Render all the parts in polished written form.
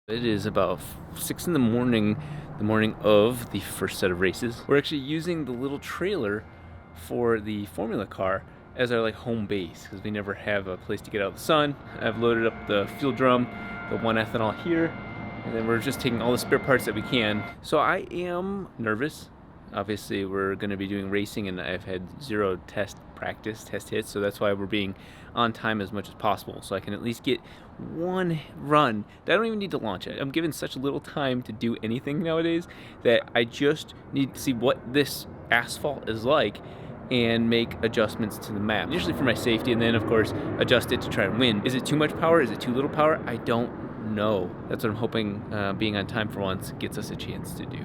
It is about 6 in the morning of the first set of races. We're actually using the little trailer for the Formula car as our home base because we never have a place to get out of the sun. I've loaded up the fuel drum, the 1 ethanol here, and then we're just taking all the spare parts that we can. So I am nervous. Obviously we're going to be doing racing and I've had 0 test hits, so that's why we're being on time as much as possible, so I can at least get 1 run. I don't even need to launch it. I'm given such little time to do anything nowadays that I just need to see what this asphalt is like and make adjustments to the map, usually for my safety, and then of course adjust it to try and win. Is it too much power? Is it too little power? I don't know. That's what I'm hoping being on time for once gets us a chance to do.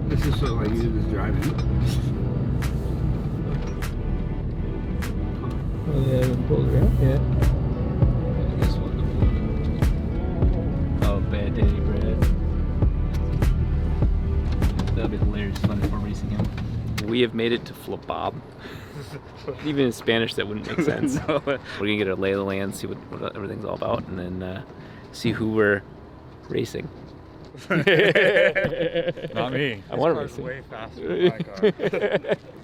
This is so you just driving. Oh yeah, pulled her out. Yeah. This one. Oh, bad daddy Brad. That'll be hilarious fun if we're racing him. We have made it to Flabab. Even in Spanish that wouldn't make sense. No. We're gonna get a lay of the land, see what everything's all about, and then see who we're racing. Not me. I want to race. race Way faster than my car.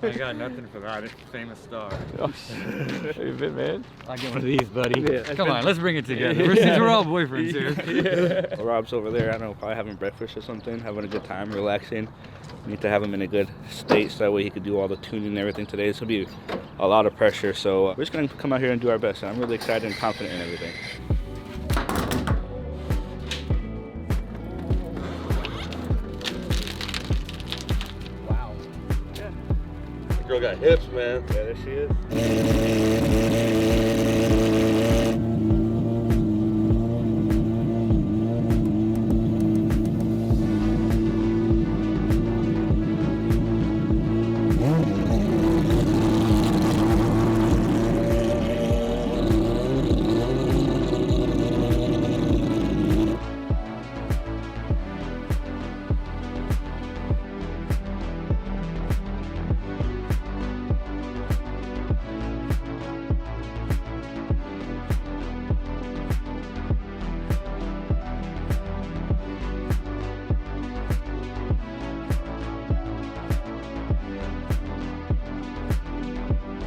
I got nothing for that. It's a famous star. Oh, how you been, man? I'll get one of these, buddy. Yeah, Come on, let's bring it together. We're all boyfriends here. Well, Rob's over there. I don't know, probably having breakfast or something, having a good time, relaxing. Need to have him in a good state so that way he could do all the tuning and everything today. This will be a lot of pressure, so we're just gonna come out here and do our best. I'm really excited and confident in everything. Girl got hips, man. Yeah, there she is.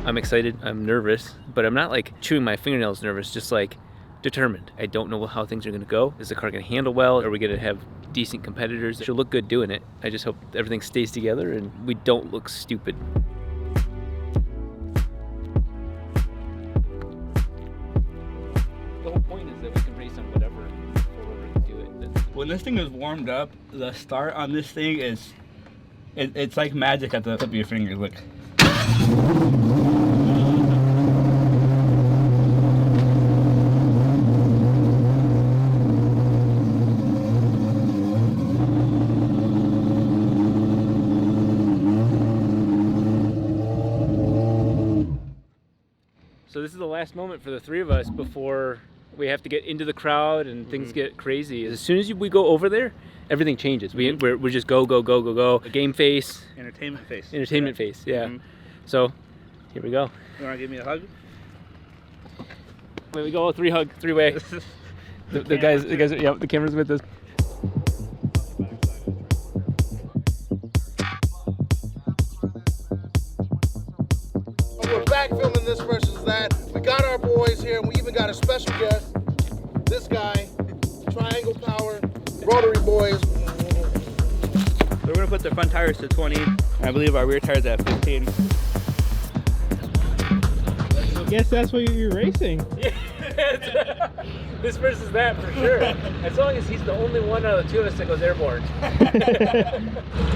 I'm excited, I'm nervous, but I'm not chewing my fingernails nervous, just determined. I don't know how things are gonna go. Is the car gonna handle well? Are we gonna have decent competitors? It should look good doing it. I just hope everything stays together and we don't look stupid. The whole point is that we can race on whatever do it. When this thing is warmed up, the start on this thing is, it's like magic at the tip of your fingers. Look. So this is the last moment for the 3 of us before we have to get into the crowd and things get crazy. As soon as we go over there, everything changes. We just go. Game face. Entertainment face. Entertainment face, yeah. So, here we go. You wanna give me a hug? There we go, 3-way. the guys, yeah, the camera's with us. We're back filming this versus that. We got our boys here, and we even got a special guest. This guy, Triangle Power, Rotary boys. We're gonna put the front tires to 20. I believe our rear tires at 15. I guess that's what you're racing. Yeah, this versus that for sure. As long as he's the only one out of the 2 of us that goes airborne.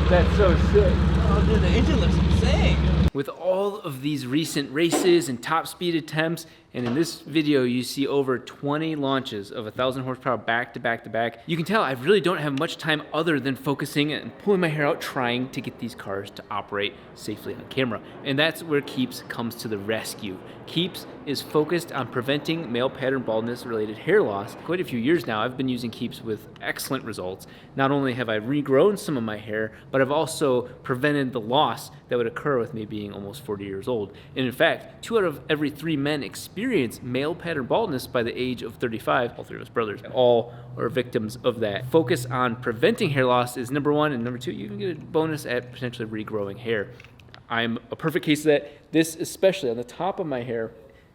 That's so sick. Oh dude, the engine looks insane. With all of these recent races and top speed attempts And in this video, you see over 20 launches of 1,000 horsepower back to back to back. You can tell I really don't have much time other than focusing and pulling my hair out trying to get these cars to operate safely on camera. And that's where Keeps comes to the rescue. Keeps is focused on preventing male pattern baldness related hair loss. Quite a few years now, I've been using Keeps with excellent results. Not only have I regrown some of my hair, but I've also prevented the loss that would occur with me being almost 40 years old. And in fact, 2 out of every 3 men experience male pattern baldness by the age of 35. All 3 of us brothers, all are victims of that. Focus on preventing hair loss is number 1, and number 2, you can get a bonus at potentially regrowing hair. I'm a perfect case of that. This, especially on the top of my hair,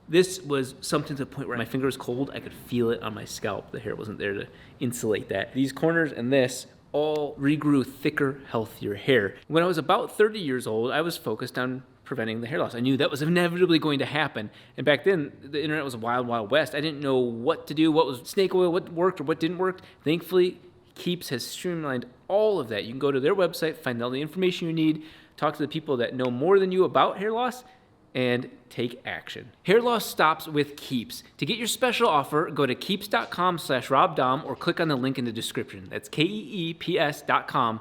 this was something to the point where my finger was cold. I could feel it on my scalp. The hair wasn't there to insulate that. These corners and this all regrew thicker, healthier hair. When I was about 30 years old, I was focused on preventing the hair loss. I knew that was inevitably going to happen. And back then, the internet was a wild, wild west. I didn't know what to do, what was snake oil, what worked or what didn't work. Thankfully, Keeps has streamlined all of that. You can go to their website, find all the information you need, talk to the people that know more than you about hair loss, and take action. Hair loss stops with Keeps. To get your special offer, go to keeps.com/RobDahm or click on the link in the description. That's keeps.com/RobDahm.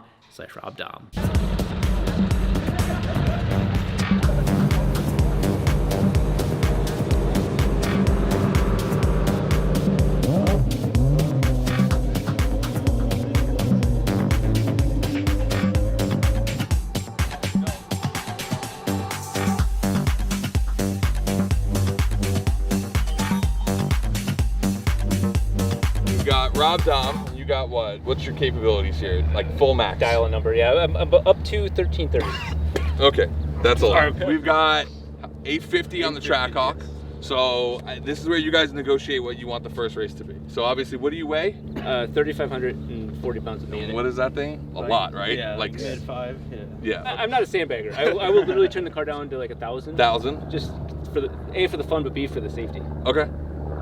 Rob Dahm, you got what? What's your capabilities here? Like full max? Dial a number, yeah. I'm up to 1330. Okay, that's a lot. We've got 850 on the Trackhawk. So this is where you guys negotiate what you want the first race to be. So obviously, what do you weigh? 3,540 pounds of meat. What is that thing? A lot, right? Yeah, like mid-5. Yeah. I'm not a sandbagger. I will literally turn the car down to like 1,000. 1,000? Just for the A, for the fun, but B, for the safety. Okay.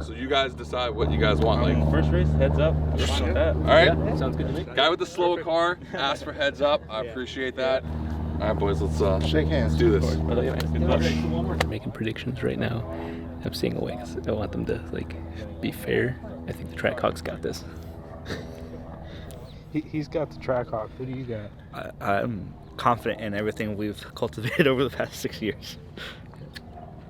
So you guys decide what you guys want. Like First race, heads up. I'm fine with that. all right. Yeah, sounds good to me. Guy with the slower car, ask for heads up. I appreciate that. All right, boys, let's Shake hands. do this. We're making predictions right now. I'm staying away because I want them to like be fair. I think the Trackhawk's got this. He's got the Trackhawk. What do you got? I'm confident in everything we've cultivated over the past 6 years.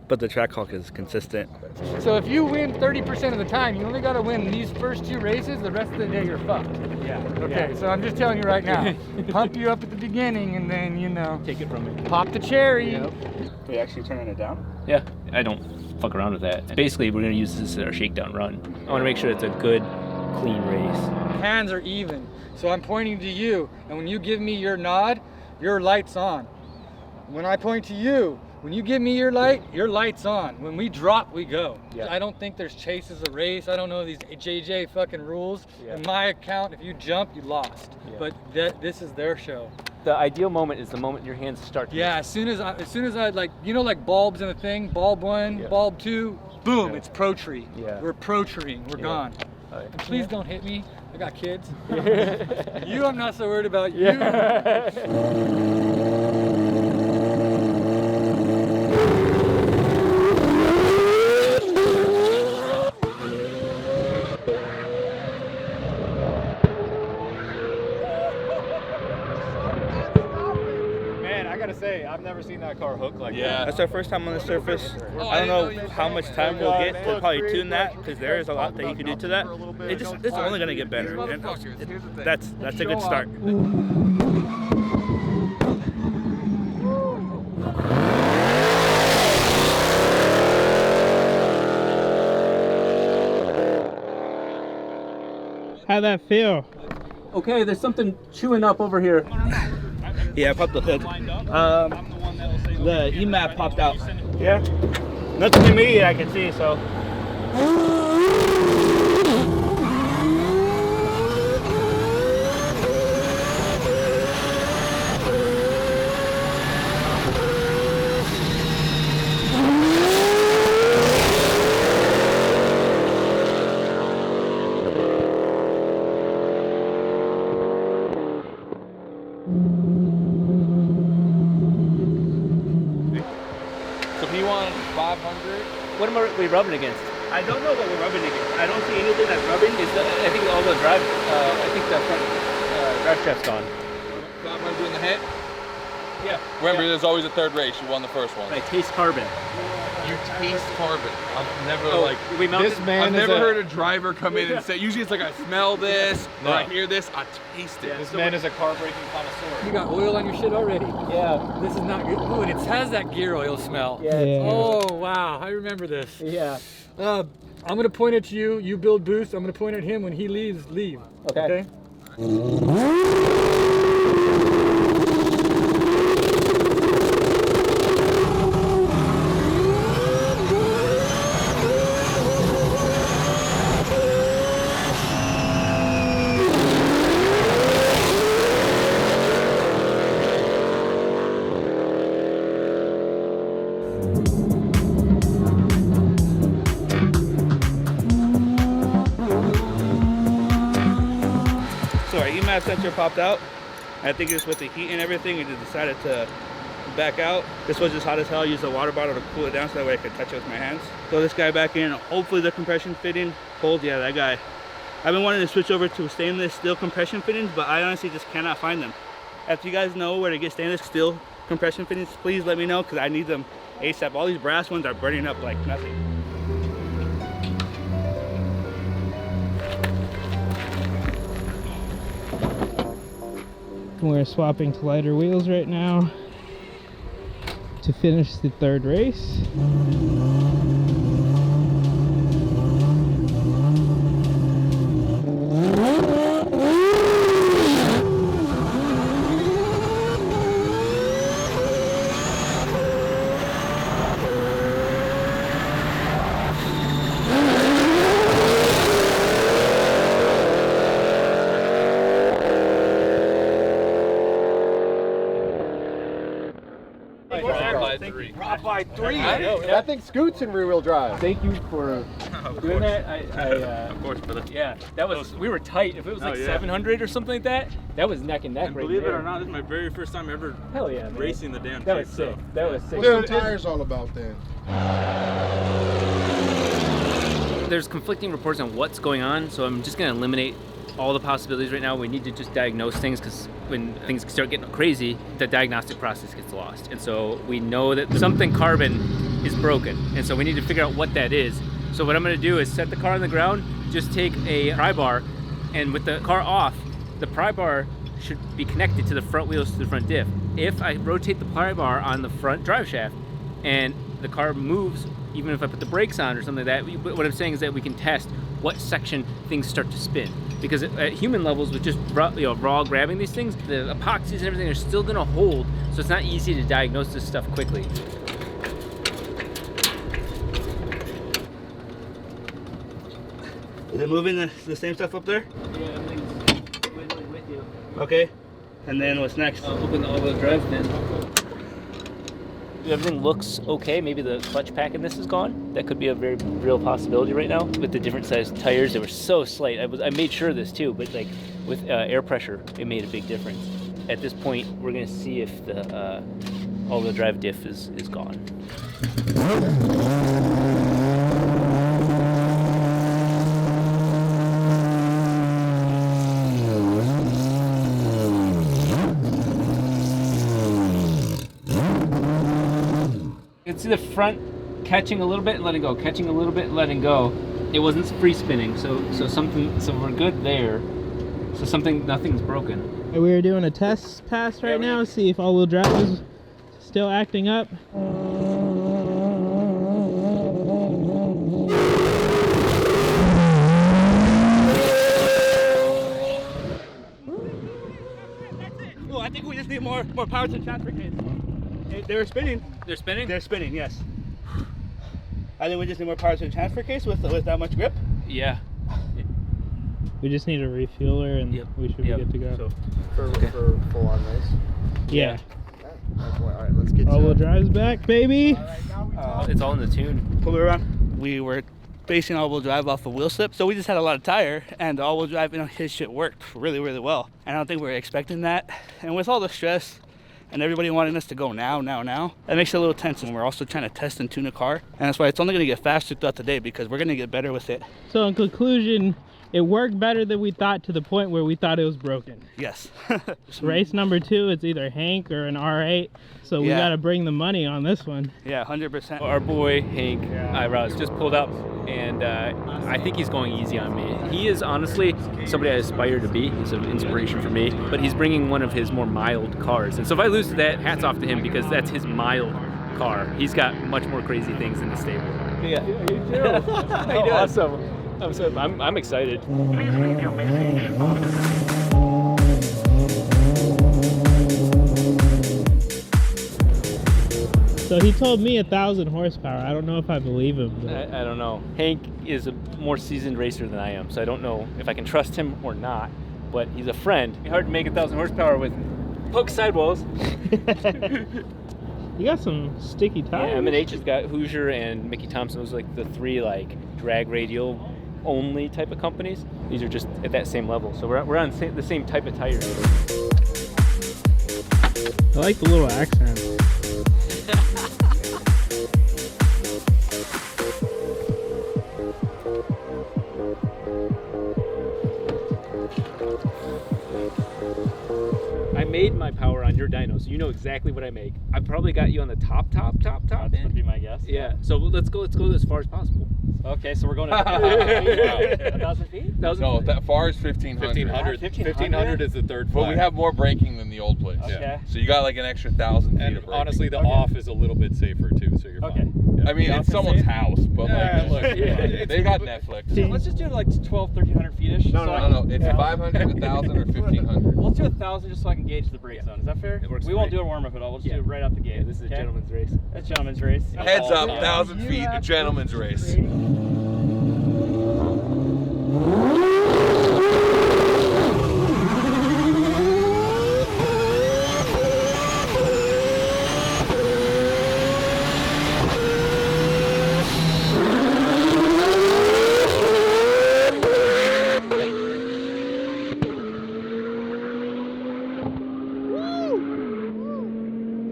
But the Trackhawk is consistent. So if you win 30% of the time, you only got to win these first 2 races. The rest of the day, you're fucked. Yeah. Okay, so I'm just telling you right now. Pump you up at the beginning, and then, you know, Take it from me. pop the cherry. Are you actually turning it down? Yeah, I don't fuck around with that. Basically, we're gonna use this as our shakedown run. I want to make sure it's a good, clean race. Hands are even. So I'm pointing to you, and when you give me your nod, your light's on. When I point to you, when you give me your light's on. When we drop, we go. Yeah. I don't think there's chases a race. I don't know these JJ fucking rules. Yeah. In my account, if you jump, you lost. Yeah. But this is their show. The ideal moment is the moment your hands start to Yeah, as soon as I like, you know, like bulbs in a thing, bulb 1, Yeah. bulb 2, boom, Yeah. it's pro tree. Yeah. We're pro treeing, we're Yeah. gone. All right. And please don't hit me, I got kids. You, I'm not so worried about you. Say, I've never seen that car hook like Yeah. That's our first time on the surface. Oh, I don't know how much time we'll get to probably tune that because there is a lot that you can do to that. It's only gonna get better, and that's a good start. How'd that feel? Okay, there's something chewing up over here. Yeah, I popped the hood. The EMAP popped out. Yeah. Nothing immediate I can see, so. So he wanted 500. What are we rubbing against? I don't know what we're rubbing against. I don't see anything that's rubbing. I think all the drive. I think the front drive shaft's gone. Stop by doing the hit. Yeah. Remember, there's always a third race. You won the first one. I taste carbon. You taste carbon. I've never we melted. I've never heard a driver come in and say. Usually it's like I smell this or I hear this. I taste it. This man is a car braking connoisseur. You got oil on your shit already. Yeah. This is not good. Oh, and it has that gear oil smell. Yeah. Oh wow, I remember this. Yeah. I'm gonna point at you. You build boost. I'm gonna point at him. When he leaves, leave. Okay. So our EMAP sensor popped out. I think it's with the heat and everything, it just decided to back out. This was just hot as hell. I used a water bottle to cool it down so that way I could touch it with my hands. Throw this guy back in. Hopefully the compression fitting holds. Yeah, that guy. I've been wanting to switch over to stainless steel compression fittings, but I honestly just cannot find them. If you guys know where to get stainless steel compression fittings, please let me know because I need them ASAP. All these brass ones are burning up like nothing. We're swapping to lighter wheels right now to finish the third race. Drop by 3. That thing scoots in rear-wheel drive. Thank you for doing that. Of course, brother. Yeah, that was. We were tight. If it was like 700 or something like that, that was neck and neck. And right believe there. it or not, this is my very first time ever Hell yeah, man. racing the damn That thing. was sick. That was sick. What's them tires all about then? There's conflicting reports on what's going on, so I'm just going to eliminate all the possibilities right now. We need to just diagnose things because when things start getting crazy, the diagnostic process gets lost. And so we know that something carbon is broken, and so we need to figure out what that is. So what I'm going to do is set the car on the ground, just take a pry bar, and with the car off, the pry bar should be connected to the front wheels to the front diff. If I rotate the pry bar on the front drive shaft and the car moves, even if I put the brakes on or something like that, what I'm saying is that we can test what section things start to spin. Because at human levels, with just raw grabbing these things, the epoxies and everything are still gonna hold, so it's not easy to diagnose this stuff quickly. Is it moving the same stuff up there? Yeah, everything's with you. Okay. And then what's next? Open the all-wheel drive then. Everything looks okay. Maybe the clutch pack in this is gone. That could be a very real possibility right now. With the different sized tires, they were so slight. I made sure of this too, but like with air pressure, it made a big difference. At this point, we're gonna see if the all-wheel drive diff is gone. You can see the front catching a little bit and letting go, catching a little bit and letting go. It wasn't free spinning, so we're good there. So nothing's broken. We are doing a test pass right now, see if all-wheel drive is still acting up. Oh, I think we just need more power to transfer case. They were spinning. They're spinning? They're spinning, yes. I think we just need more power to the transfer case with that much grip. Yeah. We just need a refueler and we should be good to go. So, for full-on race. Yeah. All right, let's get All-wheel drive's back, baby. It's all in the tune. pull it around. We were basing all-wheel drive off of wheel slip, so we just had a lot of tire, and the all-wheel drive, his shit worked really, really well. And I don't think we were expecting that. And with all the stress and everybody wanting us to go now. That makes it a little tense, and we're also trying to test and tune a car, and that's why it's only going to get faster throughout the day because we're going to get better with it. So in conclusion, it worked better than we thought to the point where we thought it was broken. Yes. Race number 2, it's either Hank or an R8, so we got to bring the money on this one. Yeah, 100%. Our boy Hank Eyebrows just pulled up, and I think he's going easy on me. He is honestly somebody I aspire to be. He's an inspiration for me, but he's bringing one of his more mild cars. And so if I lose to that, hats off to him because that's his mild car. He's got much more crazy things in the stable. Yeah, you do. Awesome. I'm excited. So he told me 1,000 horsepower. I don't know if I believe him. I don't know. Hank is a more seasoned racer than I am, so I don't know if I can trust him or not, but he's a friend. It's hard to make 1,000 horsepower with poke sidewalls. You got some sticky tires. Yeah, M&H has got Hoosier and Mickey Thompson. Those are like the 3 like drag radial only type of companies. These are just at that same level. So we're on the same type of tires. I like the little accent. I made my power on your dyno, so you know exactly what I make. I've probably got you on the top That would be my guess. Yeah. So let's go as far as possible. Okay, so we're going to 1,000 feet? No, that far is 1,500. 1,500 is the third But we have more braking than the old place. Okay. Yeah. So you got like an extra 1,000 feet of braking. Honestly, the off is a little bit safer too, so you're fine. I mean, it's someone's house, but like, look, they got Netflix. So let's just do like 1,200-1,300 feet-ish. No. It's 500, 1,000, or 1,500. Let's do 1,000 just so I can gauge the brake zone. Is that fair? It works We for won't me. do a warm-up at all. We'll just do it right out the gate. Yeah, this is a gentleman's race. That's gentleman's race. Heads up, 1,000 feet, a gentleman's race.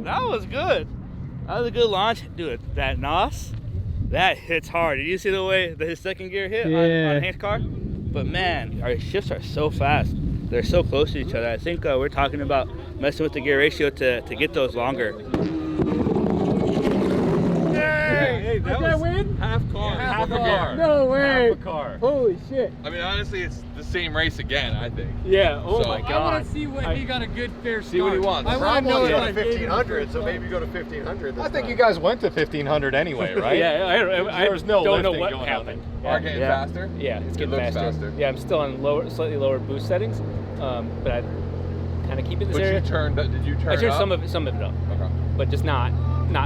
That was good. That was a good launch. Dude, that NOS, that hits hard. Did you see the way that his second gear hit on Hank's car? But man, our shifts are so fast. They're so close to each other. I think we're talking about messing with the gear ratio to get those longer. Hey, that was win? half car. Yeah, half a car. No way. Half a car. Holy shit. I mean, honestly, it's the same race again, I think. Yeah. Oh So- my I God. want to see what he got a good fair start. See what he wants. I want to know Probably what at I gave him. 1,500, so maybe go to 1,500. I think you guys went to 1,500 anyway, right? Yeah, I There's no don't know lifting what going on happened. Are getting faster? Yeah, it's It getting looks faster. Yeah, I'm still on slightly lower boost settings, but I kind of keep it this But area. did you turn I turned it up? some of it up, Okay. but just not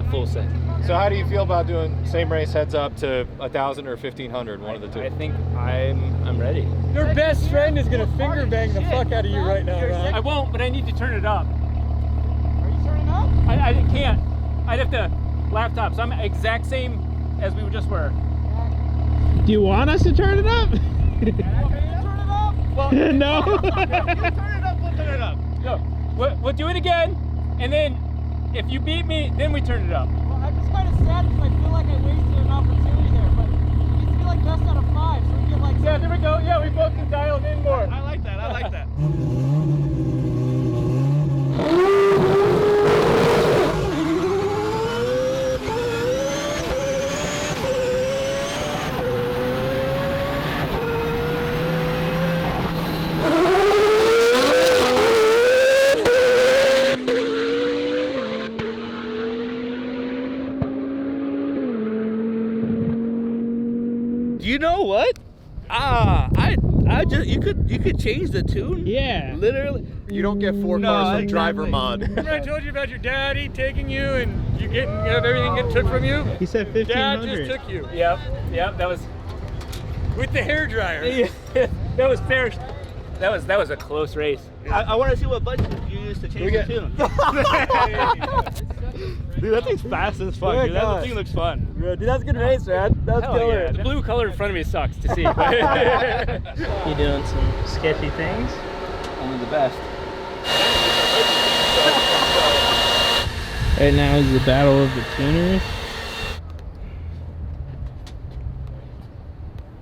full set. So how do you feel about doing same race heads up to 1,000 or 1,500, one of the two? I think I'm ready. Your best friend is going to finger bang the fuck out of you right now, I Ron. won't, but I need to turn it up. Are you turning up? I can't. I'd have to laptop. So I'm exact same as we just were. Do you want us to turn it up? Well, No. We'll turn it up. No, we'll do it again, and then if you beat me, then we turn it up. Well, I'm just kind of sad because I feel like I wasted an opportunity there, but it needs to be like best out of 5, so we get like... Yeah, there we go. Yeah, we both can dial it in more. I like that. I like that. You know what? I just you could change the tune. Yeah. Literally. You don't get 4 cars from driver mod. Remember I told you about your daddy taking you and you getting everything get took from you? He said Dad 1,500. just took you Yep, that was with the hairdryer. that was fair. That was a close race. I want to see what buttons you use to change the tune. Dude, that thing's fast as fuck. Yeah, Dude, that God. thing looks fun. Dude, that's a good race, man. That's Hell yeah. The blue color in front of me sucks to see. You doing some sketchy things? Only the best. Right now is the battle of the tuners.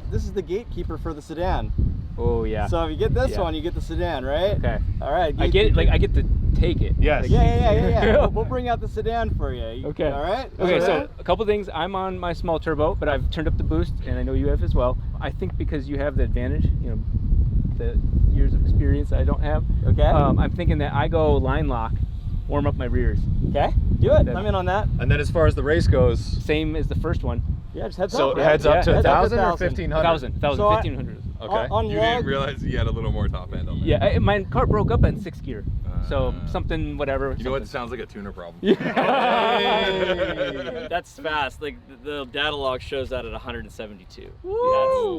This is the gatekeeper for the sedan. Oh yeah. So if you get this one, you get the sedan, right? Okay. All right. I get it. Like I get to take it. Yes. Like, Yeah. we'll bring out the sedan for you. Okay. All right. Okay. So a couple things. I'm on my small turbo, but I've turned up the boost, and I know you have as well. I think because you have the advantage, you know, the years of experience I don't have. Okay. I'm thinking that I go line lock, warm up my rears. Okay. Do it. I'm in on that. And then as far as the race goes, Same as the first one. Yeah, just heads so up. heads up to Yeah, 1,000 or 1,000. 1,500? 1,000, So 1,500. On You log, didn't realize you had a little more top end on there. Yeah, my car broke up in 6th gear. So something, whatever. You know what? It sounds like a tuner problem. That's fast. Like the data log shows that at 172.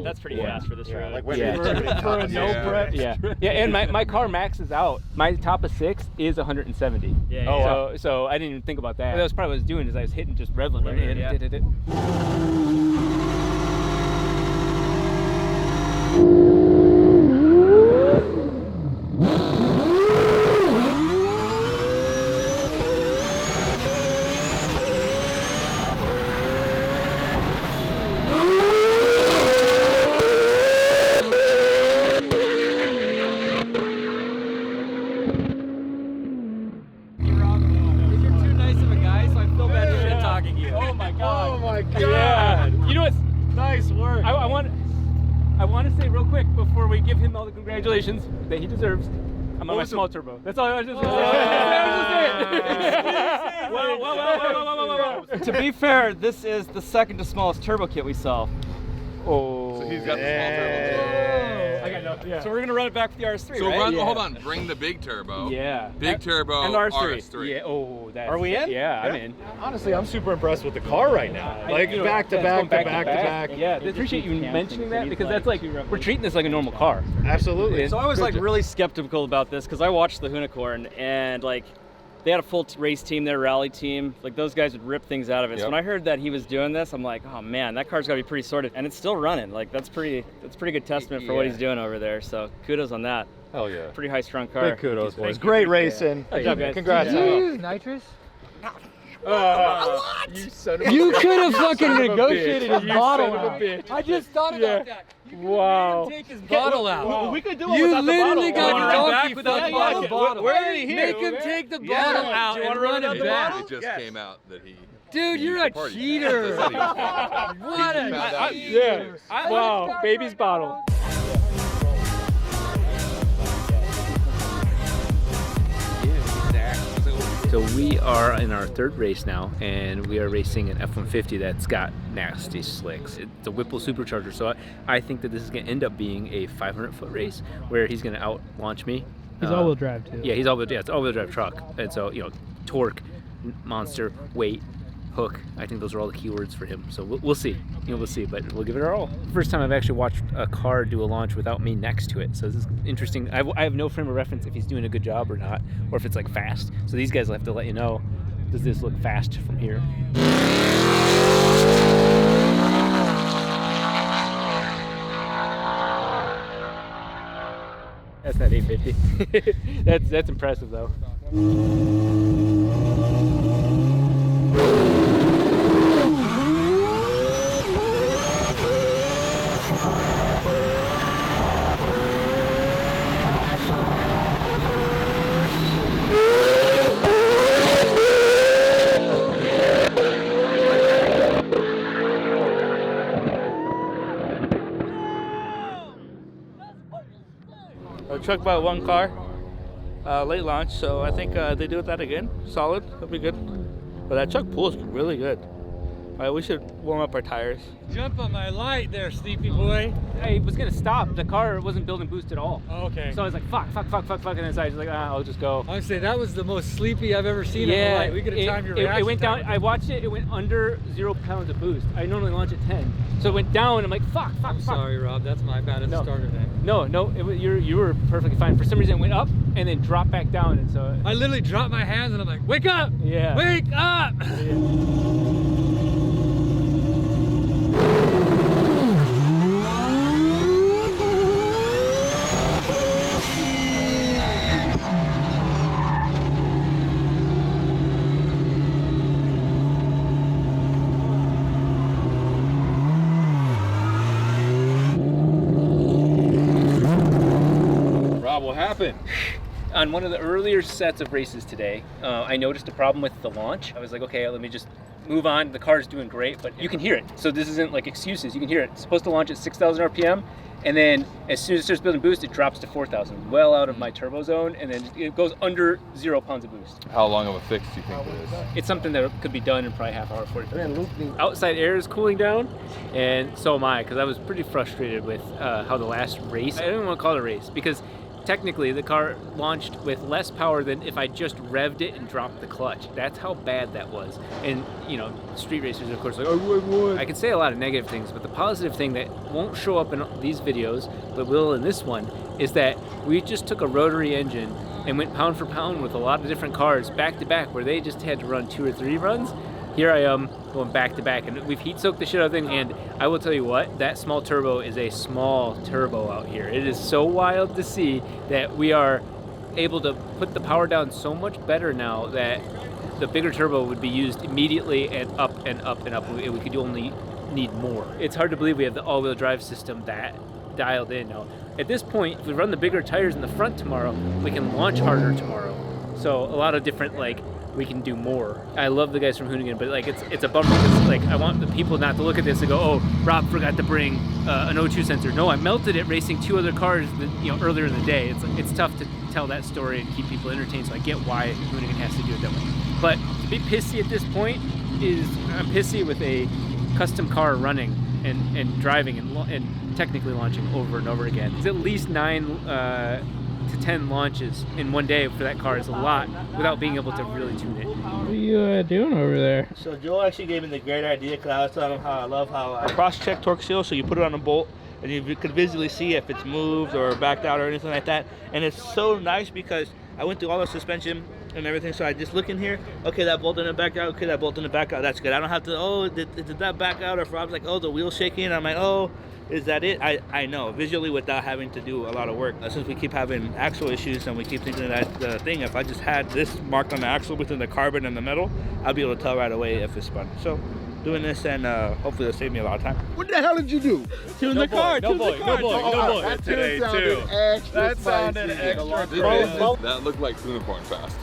That's pretty fast for this road. Like For a no prep. Yeah, and my car maxes out. My top of 6 is 170. Yeah. Oh, wow. So I didn't even think about that. That was probably what I was doing, is I was hitting just rev limit. Yeah. You're too nice of a guy, so I feel bad shit talking you. Oh my god. Oh my god. Yeah. You know what's Nice work. I want to say real quick before we give him all the congratulations that he deserves. I'm on my small turbo. That's all I was just saying. To be fair, this is the second to smallest turbo kit we sell. Oh. So he's got the small turbo too. I got nothing. Yeah. So we're gonna run it back with the RS3, So right? hold on, bring the big turbo. Yeah. Big turbo and RS3. RS3. Yeah. Oh, that's. Are we in? Yeah, I'm in. Honestly, I'm super impressed with the car right now. Like back to back to back to back. Yeah, I appreciate you mentioning that, because that's like, we're treating this like a normal car. Absolutely. So I was like really skeptical about this because I watched the Unicorn and like they had a full race team, their rally team. Like those guys would rip things out of it. So when I heard that he was doing this, I'm like, oh man, that car's got to be pretty sorted, and it's still running. Like that's pretty good testament for what he's doing over there. So kudos on that. Hell yeah. Pretty high strung car. Big kudos, boys. Great racing. Good job, guys. Congrats. Did you use nitrous? You could have fucking negotiated his bottle son of a out. bitch. I just thought about that. You could Wow. take his bottle out. We could do it You without the literally bottle. got Wanna your run donkey back without the Yeah, bottle. We're already here. Make him take the bottle out Do you and wanna run run it the back. bottle? It just came out that he. Dude, he you're used a the party. cheater. That's what What a Yeah. Wow, baby's bottle. So we are in our third race now, and we are racing an F-150 that's got nasty slicks. It's a Whipple supercharger, so I think that this is going to end up being a 500-foot race where he's going to out-launch me. He's all-wheel drive too. Yeah, it's an all-wheel drive truck, and so torque, monster, weight, hook. I think those are all the keywords for him. So we'll see. We'll see, but we'll give it our all. First time I've actually watched a car do a launch without me next to it. So this is interesting. I have no frame of reference if he's doing a good job or not, or if it's like fast. So these guys will have to let you know, does this look fast from here? That's not 850. That's impressive though. Truck by one car, late launch, so I think they do that again. Solid, that'll be good. But that truck pulls really good. We should warm up our tires. Jump on my light there, sleepy boy. I was gonna stop. The car wasn't building boost at all. Oh, okay. So I was like, fuck, and then I was like, I'll just go. I would say that was the most sleepy I've ever seen in my life. We could have timed your reaction. It went down. I watched it. It went under 0 pounds of boost. I normally launch at 10, so it went down. I'm like, fuck. Sorry, Rob. That's my bad as a starter there. No. You were perfectly fine. For some reason, it went up and then dropped back down, and so I literally dropped my hands and I'm like, wake up! Yeah. Wake up! happened? On one of the earlier sets of races today, I noticed a problem with the launch. I was like, okay, let me just move on. The car's doing great, but you can hear it. So this isn't like excuses. You can hear it. It's supposed to launch at 6,000 RPM. And then as soon as it starts building boost, it drops to 4,000, well out of my turbo zone, and then it goes under 0 pounds of boost. How long of a fix do you think it is? It's something that could be done in probably half hour, 40 minutes. Outside air is cooling down, and so am I, because I was pretty frustrated with how the last race, I don't want to call it a race, because technically the car launched with less power than if I just revved it and dropped the clutch. That's how bad that was. And you know, street racers are of course like, oh, I can say a lot of negative things, but the positive thing that won't show up in these videos, but will in this one, is that we just took a rotary engine and went pound for pound with a lot of different cars back to back, where they just had to run 2 or 3 runs. Here I am going back to back, and we've heat soaked the shit out of the thing, and I will tell you what, that small turbo is a small turbo out here. It is so wild to see that we are able to put the power down so much better now that the bigger turbo would be used immediately and up and up and up, and we could only need more. It's hard to believe we have the all-wheel drive system that dialed in now. At this point, if we run the bigger tires in the front tomorrow, we can launch harder tomorrow. So a lot of different, like, we can do more. I love the guys from Hoonigan, but like it's a bummer because like I want the people not to look at this and go, oh, Rob forgot to bring an O2 sensor. No, I melted it racing 2 other cars earlier in the day. It's tough to tell that story and keep people entertained, so I get why Hoonigan has to do it that way. But to be pissy at this point is I'm pissy with a custom car running and driving and technically launching over and over again. It's at least 9 to 10 launches in one day for that car is a lot without being able to really tune it. What are you doing over there? So Joel actually gave me the great idea, because I was telling him how I love how I cross-check torque seal, so you put it on a bolt and you could visually see if it's moved or backed out or anything like that. And it's so nice because I went through all the suspension and everything, so I just look in here, okay, that bolt didn't back out, okay, that bolt didn't back out, that's good. I don't have to, oh, did that back out? Or if Rob's like, oh, the wheel's shaking, I'm like, oh, is that it? I know visually without having to do a lot of work. Since we keep having axle issues and we keep thinking that the thing, if I just had this marked on the axle between the carbon and the metal, I'd be able to tell right away if it's spun. So doing this, and hopefully it'll save me a lot of time. What the hell did you do? Tune the car. No boy. That sounded extra That looked like unicorn fast.